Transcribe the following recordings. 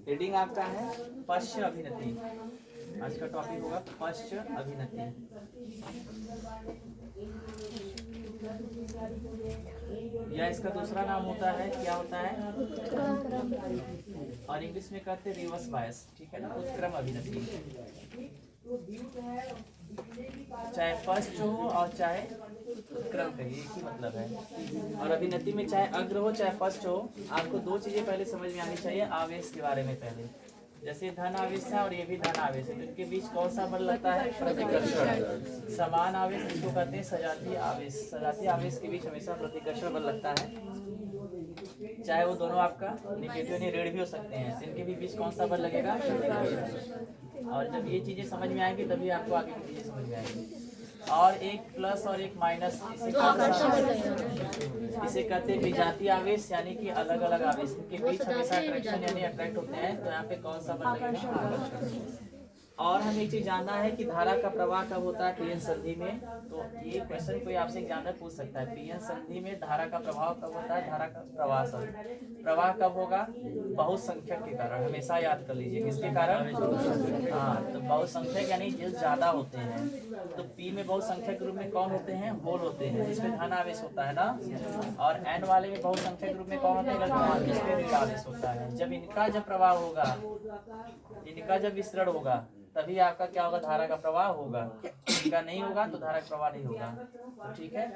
Reading आपका है पश्च अभिनति। आज का टॉपिक होगा पश्च अभिनति। या इसका दूसरा नाम होता है, क्या होता है, और इंग्लिश में कहते हैं रिवर्स बायस, ठीक है ना, उत्क्रम अभिनति। चाहे फर्स्ट हो और चाहे उत्क्रम कहिए, एक ही मतलब है। और अभिनति में चाहे अग्र हो चाहे फर्स्ट हो, आपको दो चीजें पहले समझ में आनी चाहिए आवेश के बारे में। पहले जैसे धन आवेश है और ये भी धन आवेश है, तो इनके बीच कौन सा बल लगता है, प्रतिकर्षण। समान आवेश इसको कहते हैं सजातीय आवेश। सजातीय आवेश के बीच हमेशा प्रतिकर्षण बल लगता है, चाहे वो दोनों आपका निगेटिव यानी ऋण भी हो सकते हैं, इनके भी बीच कौन सा बल लगेगा, प्रतिकर्षण। और जब ये चीजें समझ में आएंगी तभी आपको आगे की चीजें समझ में आएंगी। और एक प्लस और एक माइनस, इसे कहते हैं विजातीय आवेश, यानी कि अलग अलग आवेश के बीच हमेशा अट्रैक्शन यानी अट्रैक्ट होते हैं, तो यहाँ पे कौन सा बल लगेगा, आकर्षण। और हमें एक चीज जानना है कि धारा का प्रवाह कब होता है पीएन संधि में। तो ये क्वेश्चन कोई आपसे एग्जामिनर पूछ सकता है, पीएन संधि में धारा का प्रभाव कब होता है, धारा का प्रवाह कब होगा, बहुसंख्यक के कारण। हमेशा याद कर लीजिए, किसके कारण, हाँ, तो बहुसंख्यक यानी जो ज्यादा होते हैं। तो पी में बहुसंख्यक के रूप में कौन होते हैं, होल होते हैं, जिसमें धन आवेश होता है ना। और एन वाले में बहुसंख्यक रूप में कौन होते हैं, इलेक्ट्रॉन, जिसमें ऋण आवेश होता है। जब इनका जब प्रवाह होगा, इनका जब विसरण होगा, तभी आपका क्या होगा, धारा का प्रवाह होगा। इनका नहीं होगा तो धारा का प्रवाह नहीं होगा, ठीक है।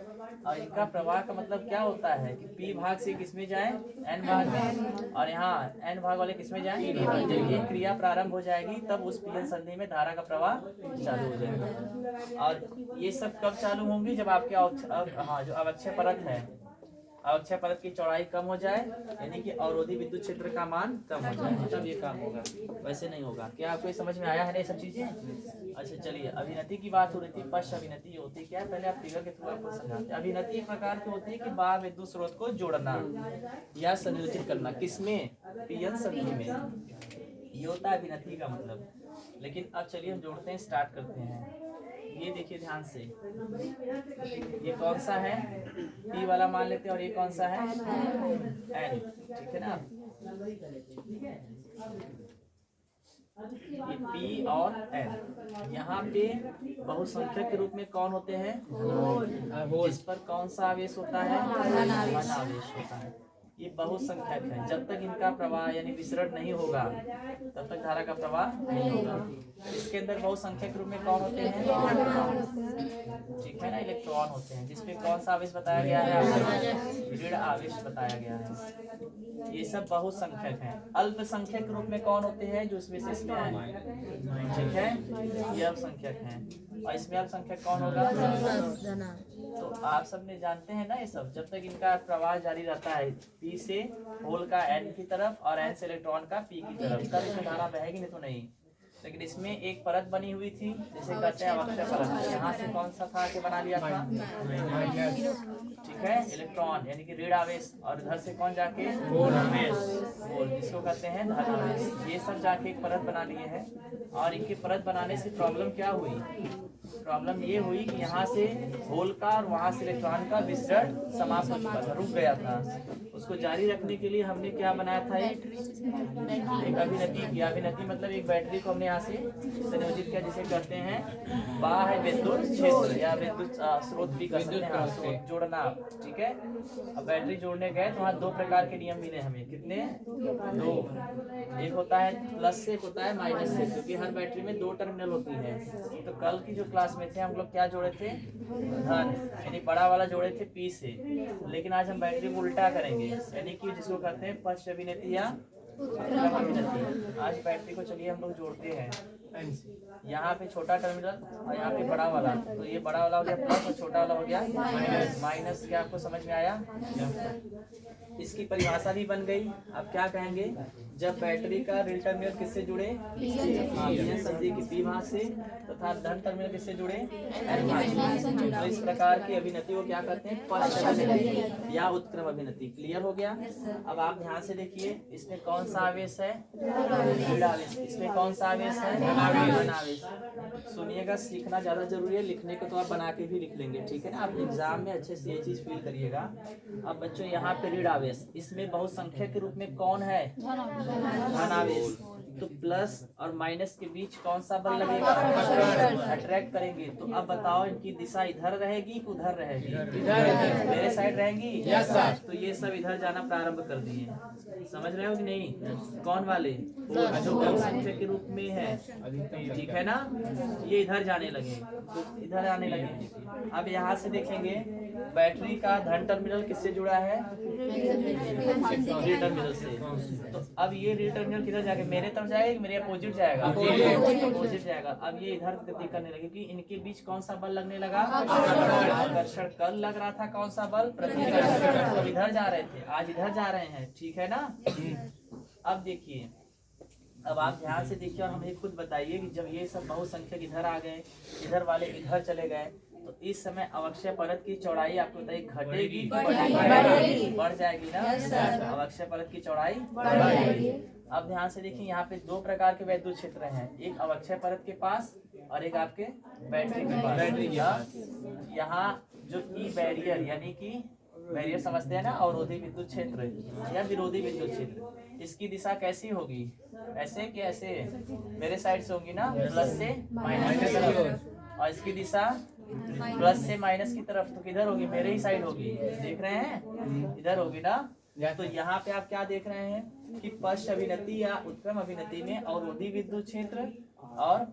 और इनका प्रवाह का मतलब क्या होता है कि पी भाग से किसमें जाए, एन भाग में, और यहाँ एन भाग वाले किसमें जाए, जब ये क्रिया प्रारंभ हो जाएगी तब उस पीएन संधि में धारा का प्रवाह चालू हो जाएगा। और ये सब कब चालू होंगी, जब आपके जो अवक्षय परत है, अवक्षय परत की चौड़ाई कम हो जाए, यानी कि अवरोधी विद्युत क्षेत्र का मान कम हो जाए, तब ये काम होगा, वैसे नहीं होगा। क्या आपको समझ में आया है ना ये सब चीजें। अच्छा चलिए, अभिनति की बात हो रही थी। पश्च अभिनति होती क्या है, पहले आप फिगर के थ्रू आपको समझाते हैं। अभिनति एक प्रकार की होती है कि बाह्य विद्युत स्रोत को जोड़ना या संयोजित करना, किसमें, पीएन संधि में, ये होता है अभिनति का मतलब। लेकिन अब चलिए हम जोड़ते हैं, स्टार्ट करते हैं। ये देखिए ध्यान से, ये कौन सा है, पी वाला मान लेते हैं, और ये कौन सा है, एन, ठीक है ना। ये पी और एन, यहाँ पे बहुसंख्यक के रूप में कौन होते हैं, जिस पर कौन सा आवेश होता है, धन आवेश होता है। ये बहुसंख्यक है, जब तक इनका प्रवाह यानी विसरण नहीं होगा तब तक धारा का प्रवाह नहीं होगा। इसके अंदर बहुसंख्यक रूप में कौन होते हैं, ठीक है ना, इलेक्ट्रॉन होते हैं, जिसमें कौन सा आवेश बताया गया है, ऋण आवेश बताया गया है। ये सब बहुसंख्यक हैं। अल्पसंख्यक रूप में कौन होते हैं, जो इस विशेष में आए, ठीक है, ये अल्पसंख्यक हैं। और इसमें अल्पसंख्यक कौन होगा, तो आप सब ने जानते हैं ना ये सब। जब तक इनका प्रवाह जारी रहता है पी से होल का एन की तरफ और एन से इलेक्ट्रॉन का पी की तरफ, तब इसमें धारा बहेगी, नहीं तो नहीं। लेकिन इसमें एक परत बनी हुई थी, जिसे कहते हैं अवक्षय परत। यहाँ से कौन सा था के बना लिया था, ठीक है, इलेक्ट्रॉन यानी कि ऋण आवेश, और इधर से कौन जाके, होल आवेश, जिसको कहते हैं धन आवेश। ये सब जाके एक परत बना लिए हैं। और इनकी परत बनाने से प्रॉब्लम क्या हुई, प्रॉब्लम ये हुई कि यहाँ से होल का और वहाँ से इलेक्ट्रॉन का विसरण समाप्त हो चुका था, रुक गया था। उसको जारी रखने के लिए हमने क्या बनाया था, एक अभिनति किया। अभिनति मतलब एक बैटरी को हमने यहाँ से संयोजित किया, जिसे कहते हैं बाह्य विद्युत क्षेत्र या विद्युत स्रोत भी कर सकते हैं, स्रोत जोड़ना, ठीक है। अब बैटरी जोड़ने गए तो वहाँ दो प्रकार के नियम मिले हमें, कितने, दो। एक होता है प्लस से, एक होता है माइनस से, क्योंकि हर बैटरी में दो टर्मिनल होती है। तो कल की जो क्लास में थे हम लोग क्या जोड़े थे, धन यानी बड़ा वाला जोड़े थे पी से। लेकिन आज हम बैटरी को उल्टा करेंगे, यानी कि जिसको कहते हैं पश्च अभिनति या उत्क्रम अभिनति। आज बैटरी को चलिए हम लोग जोड़ते हैं, यहाँ पे छोटा टर्मिनल और यहाँ पे बड़ा वाला। तो ये बड़ा वाला हो गया प्लस और छोटा वाला हो गया माइनस। क्या आपको समझ में आया, इसकी परिभाषा भी बन गई। अब क्या कहेंगे, जब बैटरी का ऋण टर्मिनल किससे जुड़े, पीएन संधि की पी भाग से, तथा धन टर्मिनल किससे जुड़े, एन भाग से। तो इस प्रकार की अभिनति को क्या कहते हैं, पश्च अभिनति या उत्क्रम अभिनति। क्लियर हो गया। अब आप ध्यान से देखिए, इसमें कौन सा आवेश है, ऋण आवेश। इसमें कौन सा आवेश है, धनावेश। सुनिएगा, सीखना ज्यादा जरूरी है, लिखने को तो आप बना के भी लिख लेंगे, ठीक है ना। आप एग्जाम में अच्छे से ये चीज फील करिएगा। अब बच्चों यहाँ पे ऋण आवेश, इसमें बहुसंख्यक के रूप में कौन है? धनावेश। तो प्लस और माइनस के बीच कौन सा बल लगेगा? अट्रैक्ट करेंगे। तो अब बताओ, इनकी दिशा इधर रहेगी कि उधर रहेगी? इधर। मेरे साइड रहेंगी। Yes sir. तो ये सब इधर जाना प्रारंभ कर दिए, समझ रहे हो कि नहीं? कौन वाले? जो बहुसंख्यक के रूप में है, ठीक है ना, ये इधर जाने लगे, तो इधर आने लगे। अब यहाँ से देखेंगे, बैटरी का धन टर्मिनल किससे जुड़ा है? री टर्मिनल से। तो अब ये री टर्मिनल किधर जाके, मेरे तरफ जाएगा कि मेरे अपोजिट जाएगा? अपोजिट जाएगा। अब ये इधर गति करने लगे कि इनके बीच कौन सा बल लगने लगा? आकर्षण। कल लग रहा था कौन सा बल? प्रतिकर्षण। तो इधर जा रहे थे, आज इधर जा रहे हैं, ठीक है ना। अब देखिए, अब आप ध्यान से देखिए और हमें खुद बताइए कि जब ये सब बहुसंख्यक इधर आ गए, इधर वाले इधर चले गए, तो इस समय अवक्षय परत की चौड़ाई आपको बताइए घटेगी कि बढ़ेगी? बढ़ जाएगी ना। अवक्षय परत की चौड़ाई बढ़ जाएगी। अब ध्यान से देखिए, यहाँ पे दो प्रकार के वैद्युत क्षेत्र हैं, एक अवक्षय परत के पास और एक आपके बैटरी के पास। यहाँ जो ई बैरियर यानी कि बैरियर समझते हैं ना, अवरोधी विद्युत क्षेत्र या विरोधी विद्युत क्षेत्र, इसकी दिशा कैसी होगी? ऐसे कि ऐसे? मेरे साइड से होगी ना, प्लस से माइनस की तरफ। और इसकी दिशा प्लस से माइनस की तरफ, तो किधर होगी? मेरे ही साइड होगी। देख रहे हैं, इधर होगी ना। तो यहाँ पे आप क्या देख रहे हैं कि पश्च अभिनति या उत्क्रम अभिनति में अवरोधी विद्युत क्षेत्र और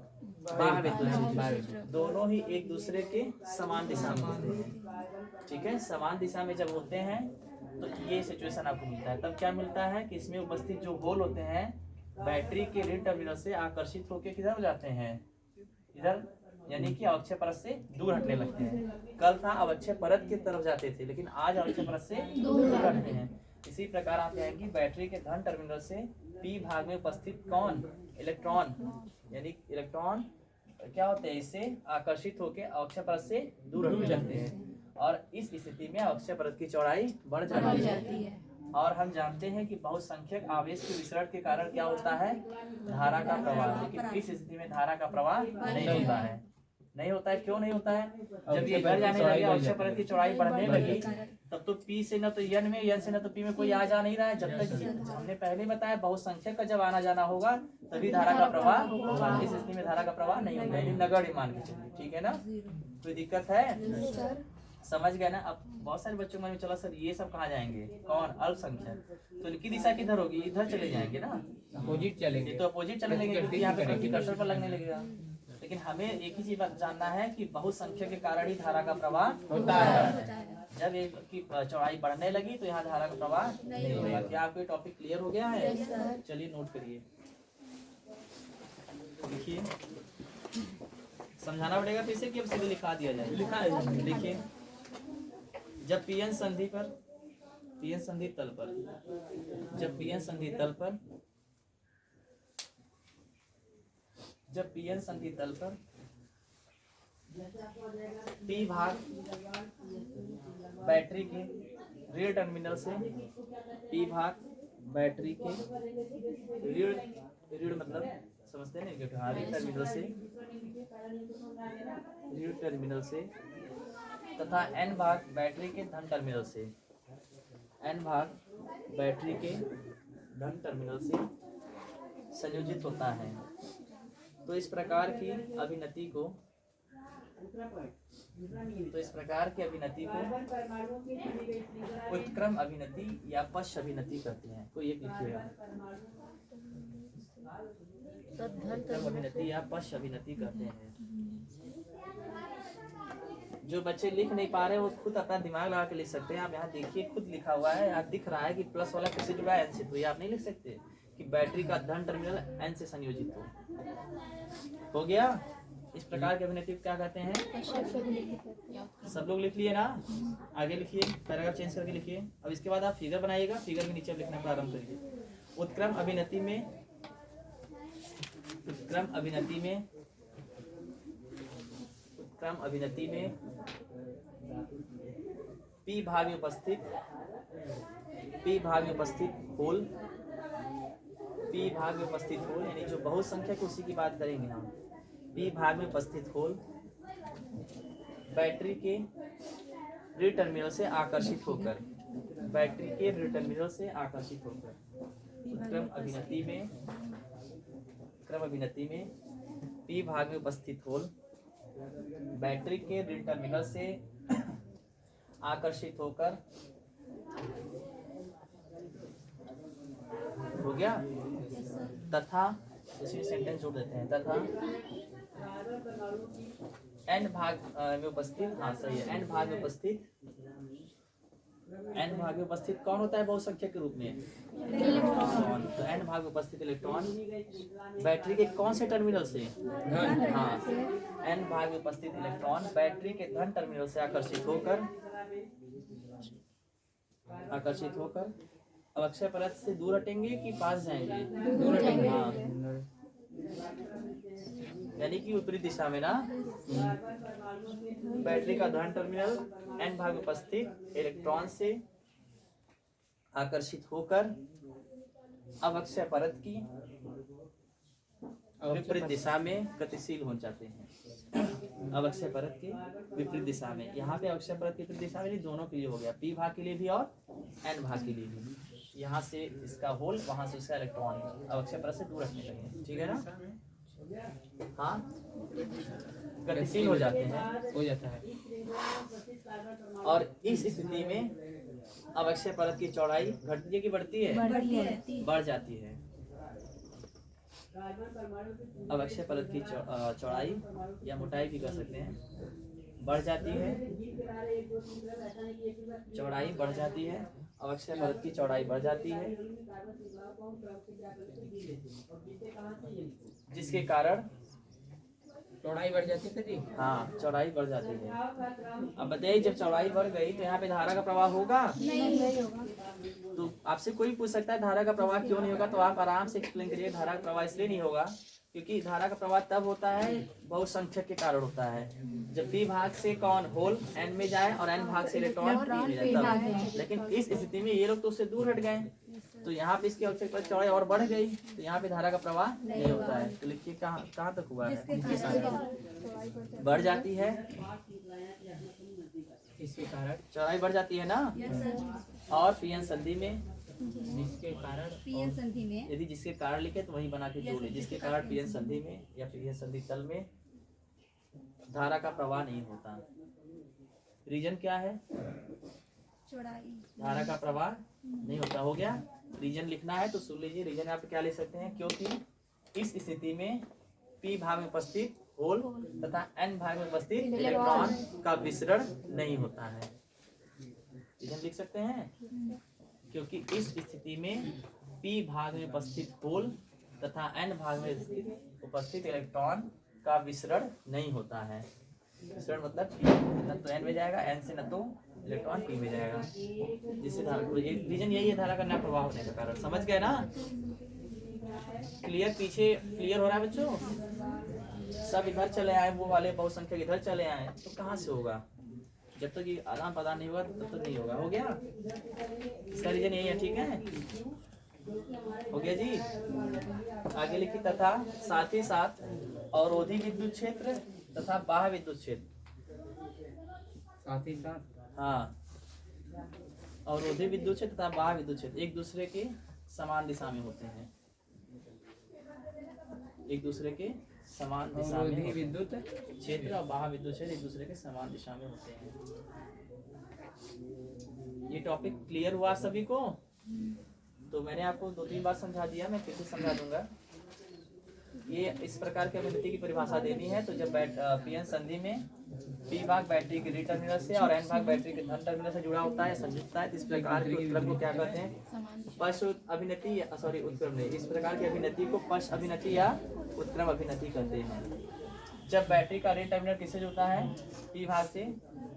बाह्य विद्युत क्षेत्र दोनों ही एक दूसरे के समान दिशा में होते हैं, ठीक है। समान दिशा में जब होते हैं तो ये सिचुएशन आपको मिलता है। तब क्या मिलता है कि इसमें उपस्थित जो होल होते हैं बैटरी के ऋण टर्मिनल से आकर्षित होकर किधर हो जाते हैं? इधर, यानी कि अवक्षय परत से दूर हटने लगते हैं। कल था अवक्षय परत की तरफ जाते थे, लेकिन आज अवक्षय परत से दूर हटते हैं। इसी प्रकार आप कहेंगे बैटरी के धन टर्मिनल से पी भाग में उपस्थित कौन? इलेक्ट्रॉन, यानी इलेक्ट्रॉन क्या होते हैं? इससे आकर्षित होकर अवक्षय परत से दूर हटने लगते हैं और इस स्थिति में अवक्षय परत की चौड़ाई बढ़ जाती है। और हम जानते हैं कि बहुसंख्यक आवेश के विसरण के कारण क्या होता है? धारा का प्रवाह। लेकिन इस स्थिति में धारा का प्रवाह नहीं होता है। नहीं होता है, क्यों नहीं होता है? जब ये इधर जाने लगे, अवक्षय परत की चौड़ाई बढ़ने लगी, तब तो पी से न तो एन में, एन से न तो पी में कोई आ जा नहीं रहा है। जब तक हमने पहले बताया बहुसंख्यक का जब आना जाना होगा तभी धारा का प्रवाह होगा। इस स्थिति में धारा का प्रवाह नहीं होगा, यानी नगण्य मान के चलिए, ठीक है ना। कोई दिक्कत है? समझ गए ना। अब बहुत सारे बच्चों में चला सर ये सब कहाँ जाएंगे? कौन? अल्पसंख्यक। तो इनकी दिशा किधर होगी? इधर चले जाएंगे ना, अपोजिट चलेंगे। तो अपोजिट चले जाएंगे क्योंकि यहाँ पे प्रतिकर्षण पर लगने लगेगा। लेकिन हमें एक ही चीज जानना है कि बहुसंख्यक के कारण ही धारा का प्रवाह होता है। जब एक की चौड़ाई बढ़ने लगी तो यहाँ धारा का प्रवाह नहीं होगा। क्या आपको टॉपिक क्लियर हो गया है? चलिए नोट करिए, देखिए समझाना पड़ेगा फिर से कि अब सीधे लिखा दिया जाए। लिखा है, देखिए जब पीएन संधि पर, पीएन संधि तल पर, जब पीएन संधि तल पर, जब पीएन संधि तल पर पी भाग बैटरी के ऋण टर्मिनल से, पी भाग बैटरी के ऋण, ऋण मतलब समझते हैं ना, ऋण टर्मिनल से, ऋण टर्मिनल से तथा एन भाग बैटरी के धन टर्मिनल से, एन भाग बैटरी के धन टर्मिनल से संयोजित होता है। तो इस प्रकार की अभिनति को, तो इस प्रकार की अभिनति को उत्क्रम अभिनति या पश्च अभिनति कहते हैं। कोई एक लिखिएगा, उत्क्रम अभिनति या पश्च अभिनति कहते हैं। जो बच्चे लिख नहीं पा रहे वो खुद अपना दिमाग लगा के लिख सकते हैं। आप यहाँ देखिए, खुद लिखा हुआ है, यहाँ दिख रहा है कि प्लस वाला किससे जुड़ा है? एन से। तो ये आप नहीं लिख सकते कि बैटरी का धन टर्मिनल एन से संयोजित हो गया। इस प्रकार के अभिनति क्या कहते हैं? सब लोग लिख लिए ना? आगे लिखिए, पैराग्राफ चेंज करके लिखिए। अब इसके बाद आप फिगर बनाइएगा, फिगर के नीचे आप लिखना प्रारंभ करिए। उत्क्रम अभिनति में, उत्क्रम अभिनति में, उत्क्रम अभिनति में पी भाग में उपस्थित, पी भाग में उपस्थित होल पी भाग में उपस्थित होल, यानी जो बहुसंख्यक उसी की बात करेंगे हम। पी भाग में उपस्थित होल बैटरी के री टर्मिनल से आकर्षित होकर, बैटरी के री टर्मिनल से आकर्षित होकर क्रम अभिनति में पी भाग में उपस्थित होल बैटरी के री टर्मिनल से आकर्षित होकर, हो गया, तथा इसमें सेंटेंस जोड़ देते हैं, तथा एन भाग में उपस्थित, हाँ सही है, एन भाग में उपस्थित, एन भाग में उपस्थित कौन होता है बहुसंख्यक के रूप में? इलेक्ट्रॉन। तो एन भाग में उपस्थित इलेक्ट्रॉन बैटरी के कौन से टर्मिनल से? हाँ, एन भाग में उपस्थित इलेक्ट्रॉन बैटरी के धन टर्मिनल से आकर्षित होकर अब अक्षय परत से दूर हटेंगे कि पास जाएंगे? दूर हटेंगे। हाँ, यानी कि विपरीत दिशा में ना। बैटरी का धन टर्मिनल एन भाग में उपस्थित इलेक्ट्रॉन से आकर्षित होकर अब अक्षय परत की विपरीत दिशा में गतिशील हो जाते हैं। अब अक्षय परत के विपरीत दिशा में, यहाँ पे अक्षय परत की विपरीत दिशा में दोनों के लिए हो गया, पी भाग के लिए भी और एन भाग के लिए भी। यहाँ से इसका होल, वहां से उसका इलेक्ट्रॉन अब अक्षय परत से दूर रखने लगे, ठीक है ना? हाँ, गतिशील हो जाते हैं, हो जाता है। और इस स्थिति में अब अक्षय परत की चौड़ाई घटती है कि बढ़ती है? बढ़ जाती है। अब अक्षय परत की चौड़ाई या मोटाई भी कर सकते हैं, बढ़ जाती है, चौड़ाई बढ़ जाती है। अब अक्षय परत की चौड़ाई बढ़ जाती है, जिसके कारण चौड़ाई बढ़ जाती है जी। हाँ, चौड़ाई बढ़ जाती है। अब बताइए, जब चौड़ाई बढ़ गई तो यहाँ पे धारा का प्रवाह होगा? नहीं होगा। तो आपसे कोई पूछ सकता है धारा का प्रवाह क्यों नहीं होगा, तो आप आराम से एक्सप्लेन करिए। धारा का प्रवाह इसलिए नहीं होगा क्योंकि धारा का प्रवाह तब होता है बहुसंख्यक के कारण होता है, जब पी भाग से कौन होल एन में जाए और एन भाग से इलेक्ट्रॉन पी में जाए। लेकिन इस स्थिति में ये लोग तो उससे दूर हट गए, तो यहाँ पे इसकी अक्षय परत चौड़ाई और बढ़ गई, तो यहाँ पे धारा का प्रवाह नहीं होता है। तो लिखिए कहाँ तक हुआ है? बढ़ जाती है, इसके कारण चौड़ाई बढ़ जाती है ना। और पीएन संधि में, जिसके कारण पीएन संधि में, यदि जिसके कारण लिखे तो वही बना के जोड़े, जिसके कारण पीएन संधि में या पीएन संधि तल में धारा का प्रवाह नहीं होता। रीजन क्या है? चौड़ाई। धारा का प्रवाह नहीं होता। हो गया। रीजन लिखना है तो सुन लीजिए। रीजन आप क्या लिख सकते हैं? क्योंकि इस स्थिति में पी भाग में उपस्थित होल तथा एन भाग में उपस्थित इलेक्ट्रॉन का विसरण नहीं होता है। रीजन लिख सकते हैं, क्योंकि इस स्थिति में पी भाग में उपस्थित होल तथा एन भाग में उपस्थित इलेक्ट्रॉन का विसरण नहीं होता है। विसरण मतलब न तो एन में जाएगा, एन से न तो इलेक्ट्रॉन पी में जाएगा, जिससे धारा, रीजन यही है धारा का न प्रवाह होने का कारण। समझ गए ना? क्लियर? पीछे क्लियर हो रहा है बच्चों? सब इधर चले आए, वो वाले बहुसंख्यक इधर चले आए, तो कहाँ से होगा? जब तक ये आदान प्रदान नहीं होगा तब तक नहीं होगा। हो गया? इसका रीजन यही है, ठीक है? हो गया जी। आगे लिखिए, तथा साथ ही साथ अवरोधी विद्युत क्षेत्र तथा बाह्य विद्युत क्षेत्र। साथ ही साथ, हाँ, अवरोधी विद्युत क्षेत्र तथा बाह्य विद्युत क्षेत्र एक दूसरे के समान दिशा में होते हैं। एक दूसरे के समान दिशा में विद्युत क्षेत्र और बाह्य विद्युत क्षेत्र एक दूसरे के समान दिशा में होते हैं। ये टॉपिक क्लियर हुआ सभी को? तो मैंने आपको 2-3 बार समझा दिया, मैं फिर से समझा दूंगा। ये इस प्रकार के अभिव्यक्ति की परिभाषा देनी है। तो जब पीएन संधि में पी भाग बैटरी के री टर्मिनल से और एन भाग बैटरी के धन टर्मिनल से जुड़ा होता है, संयुक्त है, तो इस प्रकार के उत्क्रम को क्या कहते हैं? पश अभिनति, सॉरी उत्क्रम नहीं, इस प्रकार की अभिनति को पश अभिनति या उत्क्रम अभिनति कहते हैं। जब बैटरी का री टर्मिनल किससे जुड़ता है? पी भाग से,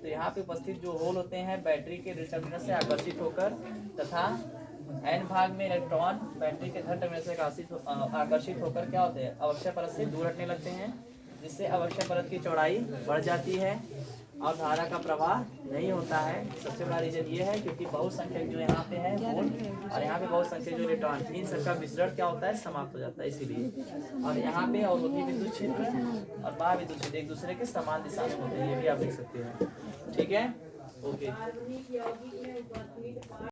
तो यहाँ पे उपस्थित जो होल होते हैं बैटरी के री टर्मिनल से आकर्षित होकर तथा एन भाग में इलेक्ट्रॉन बैटरी के धन टर्मिनल से आकर्षित होकर क्या होते हैं? अवक्षय परत से दूर हटने लगते हैं, जिससे अवक्षय परत की चौड़ाई बढ़ जाती है और धारा का प्रवाह नहीं होता है। सबसे बड़ा रीजन ये है क्योंकि बहुसंख्यक जो यहाँ पे है वोल्ट और यहाँ पे बहुसंख्यक जो इलेक्ट्रॉन, इन सबका विसरण क्या होता है, समाप्त हो जाता है इसीलिए। और यहाँ पे अवरोधी विद्युत क्षेत्र और बाह्य विद्युत क्षेत्र एक दूसरे के समान दिशा में होते हैं, ये भी आप देख सकते हैं। ठीक है, ओके।